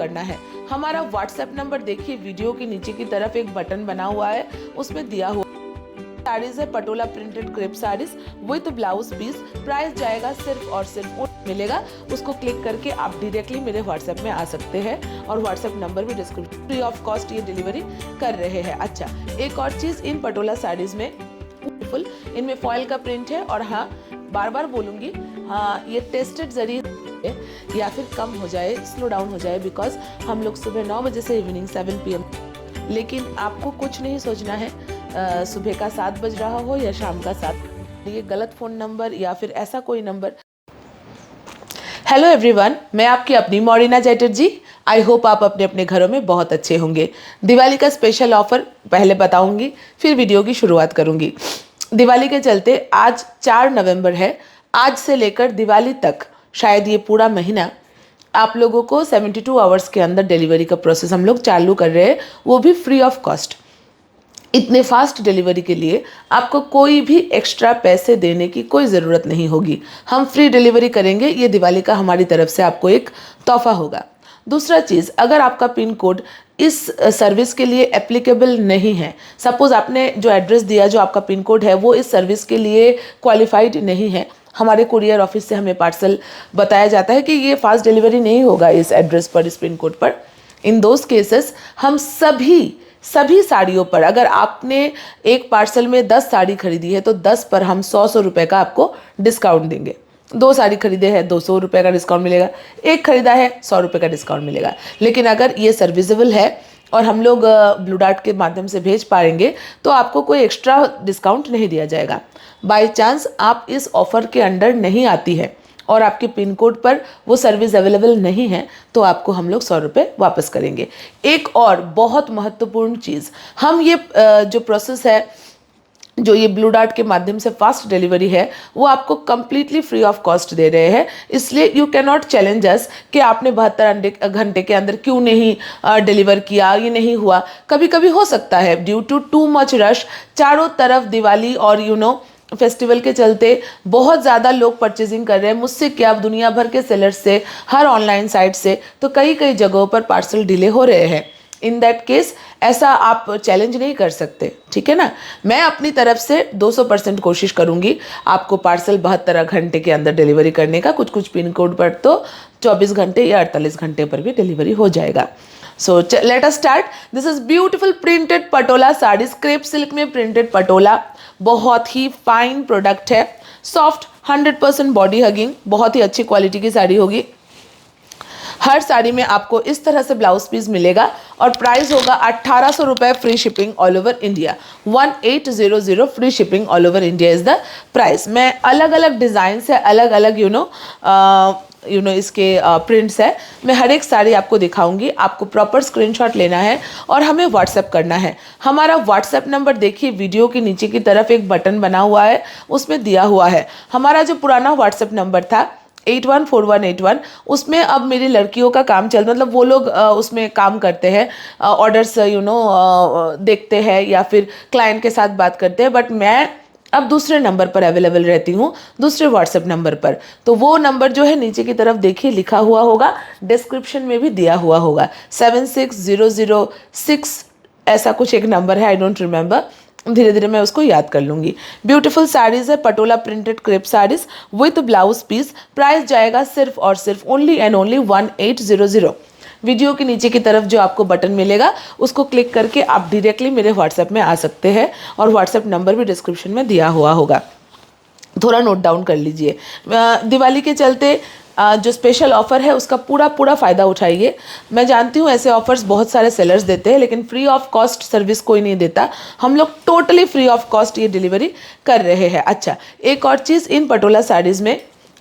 करना है। हमारा व्हाट्सएप नंबर देखिए वीडियो के नीचे की तरफ एक बटन बना हुआ है, उसमें दिया हुआ साड़ीज है patola printed crepe saris with blouse piece. Price जाएगा सिर्फ और सिर्फ मिलेगा, उसको क्लिक करके आप डायरेक्टली मेरे व्हाट्सएप में आ सकते हैं और व्हाट्सएप नंबर भी डिस्क्रिप्शन, फ्री ऑफ कॉस्ट ये डिलीवरी कर रहे हैं। अच्छा, एक और चीज, इन पटोला साड़ीज में ब्यूटीफुल इनमें फॉयल का प्रिंट है और हाँ बार बार बोलूंगी, हाँ ये टेस्टेड जरी या फिर कम हो जाए, स्लो डाउन हो जाए, बिकॉज हम लोग सुबह 9 बजे से इवनिंग 7 PM, लेकिन आपको कुछ नहीं सोचना है सुबह का 7 बज रहा हो या शाम का 7, ये गलत फ़ोन नंबर या फिर ऐसा कोई नंबर। हेलो एवरीवन, मैं आपकी अपनी मॉरिना चैटर्जी। आई होप आप अपने अपने घरों में बहुत अच्छे होंगे। दिवाली का स्पेशल ऑफर पहले बताऊंगी, फिर वीडियो की शुरुआत करूंगी। दिवाली के चलते आज 4 नवंबर है, आज से लेकर दिवाली तक शायद ये पूरा महीना आप लोगों को 72 आवर्स के अंदर डिलीवरी का प्रोसेस हम लोग चालू कर रहे हैं, वो भी फ्री ऑफ कॉस्ट। इतने फास्ट डिलीवरी के लिए आपको कोई भी एक्स्ट्रा पैसे देने की कोई ज़रूरत नहीं होगी। हम फ्री डिलीवरी करेंगे, ये दिवाली का हमारी तरफ से आपको एक तोहफा होगा। दूसरा चीज़, अगर आपका पिन कोड इस सर्विस के लिए एप्लीकेबल नहीं है, सपोज़ आपने जो एड्रेस दिया, जो आपका पिन कोड है वो इस सर्विस के लिए क्वालिफाइड नहीं है, हमारे कुरियर ऑफिस से हमें पार्सल बताया जाता है कि ये फास्ट डिलीवरी नहीं होगा इस एड्रेस पर, इस पिन कोड पर, इन दोज केसेस हम सभी साड़ियों पर, अगर आपने एक पार्सल में 10 साड़ी खरीदी है तो 10 पर हम 100 रुपये का आपको डिस्काउंट देंगे। 2 साड़ी खरीदे हैं 200 रुपये का डिस्काउंट मिलेगा, एक खरीदा है 100 रुपये का डिस्काउंट मिलेगा। लेकिन अगर ये सर्विसेबल है और हम लोग ब्लू डार्ट के माध्यम से भेज पाएंगे तो आपको कोई एक्स्ट्रा डिस्काउंट नहीं दिया जाएगा। बाय चांस आप इस ऑफ़र के अंडर नहीं आती है और आपके पिन कोड पर वो सर्विस अवेलेबल नहीं है तो आपको हम लोग 100 रुपये वापस करेंगे। एक और बहुत महत्वपूर्ण चीज़, हम ये जो प्रोसेस है, जो ये ब्लू डार्ट के माध्यम से फास्ट डिलीवरी है, वो आपको कम्प्लीटली फ्री ऑफ कॉस्ट दे रहे हैं। इसलिए यू कैन नॉट चैलेंज अस कि आपने 72 घंटे के अंदर क्यों नहीं डिलीवर किया, ये नहीं हुआ। कभी कभी हो सकता है due to too much rush, चारों तरफ दिवाली और फेस्टिवल के चलते बहुत ज़्यादा लोग परचेजिंग कर रहे हैं, मुझसे क्या दुनिया भर के सेलर्स से, हर ऑनलाइन साइट से, तो कई जगहों पर पार्सल डिले हो रहे हैं। इन दैट केस ऐसा आप चैलेंज नहीं कर सकते, ठीक है ना। मैं अपनी तरफ से 200% कोशिश करूंगी आपको पार्सल 72 घंटे के अंदर डिलीवरी करने का। कुछ पिन कोड पर तो 24 घंटे या 48 घंटे पर भी डिलीवरी हो जाएगा। So let us start. This is beautiful printed Patola sari, crepe silk में प्रिंटेड पटोला, बहुत ही फाइन प्रोडक्ट है, सॉफ्ट, 100% बॉडी हगिंग, बहुत ही अच्छी क्वालिटी की साड़ी होगी। हर साड़ी में आपको इस तरह से ब्लाउज पीस मिलेगा और प्राइस होगा 1800 रुपये, free shipping all over India. 1800 free shipping all over India is the price. मैं अलग अलग डिज़ाइन से, अलग अलग इसके प्रिंट्स है, मैं हर एक साड़ी आपको दिखाऊंगी। आपको प्रॉपर स्क्रीनशॉट लेना है और हमें व्हाट्सएप करना है। हमारा व्हाट्सएप नंबर देखिए वीडियो के नीचे की तरफ एक बटन बना हुआ है, उसमें दिया हुआ है। हमारा जो पुराना व्हाट्सएप नंबर था 814181, उसमें अब मेरी लड़कियों का काम चल, मतलब वो लोग उसमें काम करते हैं, ऑर्डर्स देखते हैं या फिर क्लाइंट के साथ बात करते हैं, बट मैं अब दूसरे नंबर पर अवेलेबल रहती हूँ, दूसरे व्हाट्सएप नंबर पर। तो वो नंबर जो है नीचे की तरफ देखिए लिखा हुआ होगा, डिस्क्रिप्शन में भी दिया हुआ होगा, 76006 ऐसा कुछ एक नंबर है, आई डोंट रिमेंबर, धीरे धीरे मैं उसको याद कर लूँगी। ब्यूटीफुल साड़ीज़ है patola printed crepe saris with blouse piece. Price जाएगा सिर्फ और सिर्फ ओनली एंड ओनली 1800। वीडियो के नीचे की तरफ जो आपको बटन मिलेगा उसको क्लिक करके आप डायरेक्टली मेरे व्हाट्सएप में आ सकते हैं और व्हाट्सएप नंबर भी डिस्क्रिप्शन में दिया हुआ होगा, थोड़ा नोट डाउन कर लीजिए। दिवाली के चलते जो स्पेशल ऑफ़र है उसका पूरा फ़ायदा उठाइए। मैं जानती हूँ ऐसे ऑफ़र्स बहुत सारे सेलर्स देते हैं, लेकिन फ्री ऑफ कॉस्ट सर्विस कोई नहीं देता। हम लोग टोटली फ्री ऑफ कॉस्ट ये डिलीवरी कर रहे हैं। अच्छा, एक और चीज़, इन पटोला साड़ीज़ में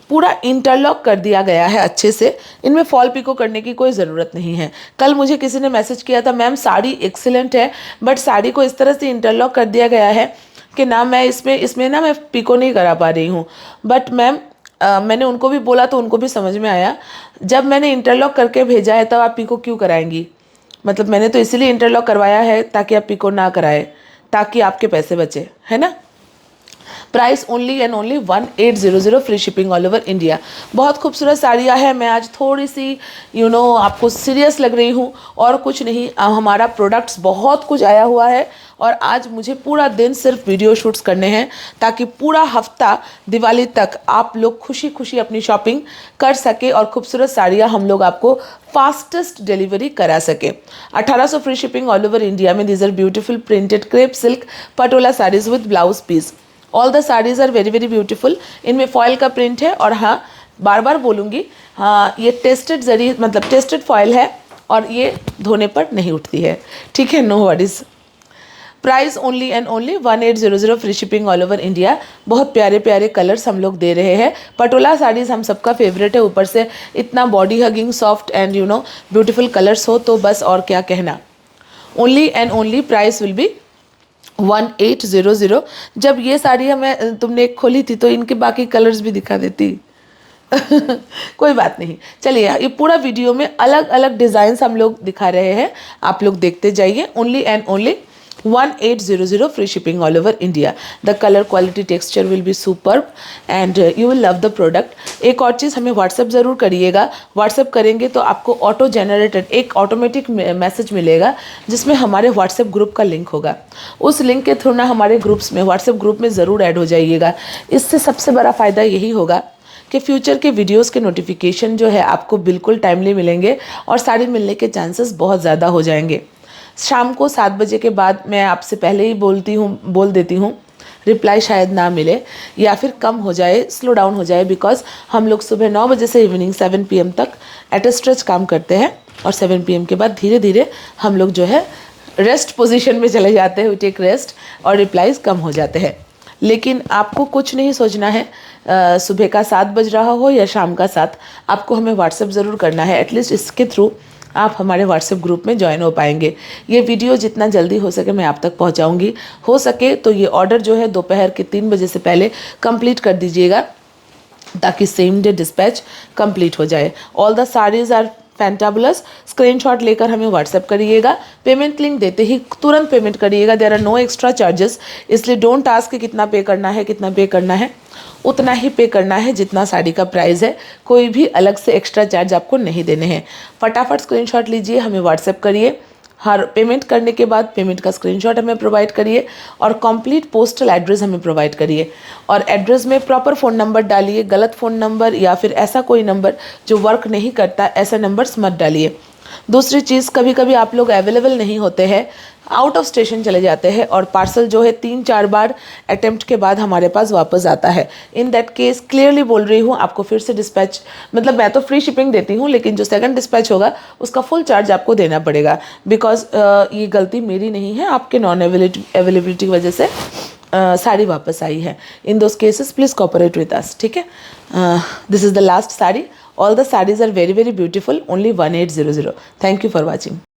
पूरा इंटरलॉक कर दिया गया है अच्छे से, इनमें फॉल पिको करने की कोई ज़रूरत नहीं है। कल मुझे किसी ने मैसेज किया था, मैम साड़ी एक्सीलेंट है बट साड़ी को इस तरह से इंटरलॉक कर दिया गया है कि ना मैं इसमें ना मैं पिको नहीं करा पा रही हूँ। बट मैम मैंने उनको भी बोला तो उनको भी समझ में आया, जब मैंने इंटरलॉक करके भेजा है तब आप पिको क्यों कराएंगी। मतलब मैंने तो इसीलिए इंटरलॉक करवाया है ताकि आप पिको ना कराए, ताकि आपके पैसे बचे, है ना। Price only and only 1800, free shipping all over India. बहुत खूबसूरत साड़ियाँ हैं। मैं आज थोड़ी सी आपको सीरियस लग रही हूँ और कुछ नहीं। हमारा प्रोडक्ट्स बहुत कुछ आया हुआ है और आज मुझे पूरा दिन सिर्फ वीडियो शूट्स करने हैं ताकि पूरा हफ्ता दिवाली तक आप लोग खुशी खुशी अपनी शॉपिंग कर सके और खूबसूरत साड़ियाँ हम लोग आपको फास्टेस्ट डिलीवरी करा सके। 1800 free shipping all over India में these are beautiful printed crepe silk patola saris with blouse piece. All the saris are very very beautiful. इनमें फॉयल का प्रिंट है और हाँ, बार बार बोलूँगी, हाँ ये टेस्टेड जरी मतलब टेस्टेड फॉयल है और ये धोने पर नहीं उठती है, ठीक है, no worries. Price only and only 1800, free shipping all over India. बहुत प्यारे प्यारे कलर्स हम लोग दे रहे हैं। पटोला साड़ीज़ हम सबका फेवरेट है, ऊपर से इतना body hugging soft and beautiful colours हो तो बस और क्या कहना। Only and only price will be 1800। जब ये साड़ी हमें तुमने खोली थी तो इनके बाकी कलर्स भी दिखा देती। कोई बात नहीं, चलिए ये पूरा वीडियो में अलग अलग डिज़ाइंस हम लोग दिखा रहे हैं, आप लोग देखते जाइए। Only and only 1800, free shipping all over India. The colour quality texture will be superb and you will love the product. एक और चीज़, हमें व्हाट्सएप ज़रूर करिएगा। व्हाट्सएप करेंगे तो आपको ऑटो जनरेटेड एक ऑटोमेटिक मैसेज मिलेगा जिसमें हमारे व्हाट्सएप ग्रुप का लिंक होगा। उस लिंक के थ्रू ना हमारे ग्रुप्स में, व्हाट्सएप ग्रुप में ज़रूर ऐड हो जाइएगा। इससे सबसे बड़ा फ़ायदा यही होगा कि फ्यूचर के वीडियोस के नोटिफिकेशन जो है आपको बिल्कुल टाइमली मिलेंगे और साड़ी मिलने के चांसेस बहुत ज़्यादा हो जाएंगे। शाम को 7 बजे के बाद मैं आपसे पहले ही बोल देती हूँ, रिप्लाई शायद ना मिले या फिर कम हो जाए, स्लो डाउन हो जाए, बिकॉज हम लोग सुबह 9 बजे से इवनिंग 7 PM तक एट अ स्ट्रेच काम करते हैं और 7 PM के बाद धीरे धीरे हम लोग जो है रेस्ट पोजीशन में चले जाते हैं, वी टेक रेस्ट और रिप्लाईज कम हो जाते हैं। लेकिन आपको कुछ नहीं सोचना है, सुबह का 7 बज रहा हो या शाम का 7, आपको हमें व्हाट्सएप ज़रूर करना है। एटलीस्ट इसके थ्रू आप हमारे व्हाट्सएप ग्रुप में ज्वाइन हो पाएंगे। ये वीडियो जितना जल्दी हो सके मैं आप तक पहुंचाऊंगी। हो सके तो ये ऑर्डर जो है दोपहर के 3 बजे से पहले कंप्लीट कर दीजिएगा ताकि सेम डे डिस्पैच कंप्लीट हो जाए। All the saris are fantabulous. Screenshot लेकर हमें व्हाट्सएप करिएगा। पेमेंट लिंक देते ही तुरंत पेमेंट करिएगा। There are no extra charges, इसलिए डोंट आस्क कि कितना पे करना है, कितना पे करना है। उतना ही पे करना है जितना साड़ी का प्राइस है, कोई भी अलग से एक्स्ट्रा चार्ज आपको नहीं देने हैं। फटाफट स्क्रीनशॉट लीजिए, हमें व्हाट्सएप करिए। हर पेमेंट करने के बाद पेमेंट का स्क्रीनशॉट हमें प्रोवाइड करिए और कंप्लीट पोस्टल एड्रेस हमें प्रोवाइड करिए। और एड्रेस में प्रॉपर फ़ोन नंबर डालिए, गलत फ़ोन नंबर या फिर ऐसा कोई नंबर जो वर्क नहीं करता, ऐसा नंबर्स मत डालिए। दूसरी चीज़, कभी कभी आप लोग अवेलेबल नहीं होते हैं, आउट ऑफ स्टेशन चले जाते हैं और पार्सल जो है 3-4 बार अटेम्प्ट के बाद हमारे पास वापस आता है। इन दैट केस क्लियरली बोल रही हूँ, आपको फिर से डिस्पैच, मतलब मैं तो फ्री शिपिंग देती हूँ लेकिन जो सेकंड डिस्पैच होगा उसका फुल चार्ज आपको देना पड़ेगा। बिकॉज ये गलती मेरी नहीं है, आपके नॉन अवेलेबिलिटी की वजह से साड़ी वापस आई है। In those cases please cooperate with us, ठीक है। This is the last sari. All the saris are very very beautiful. Only 1800। Thank you for watching.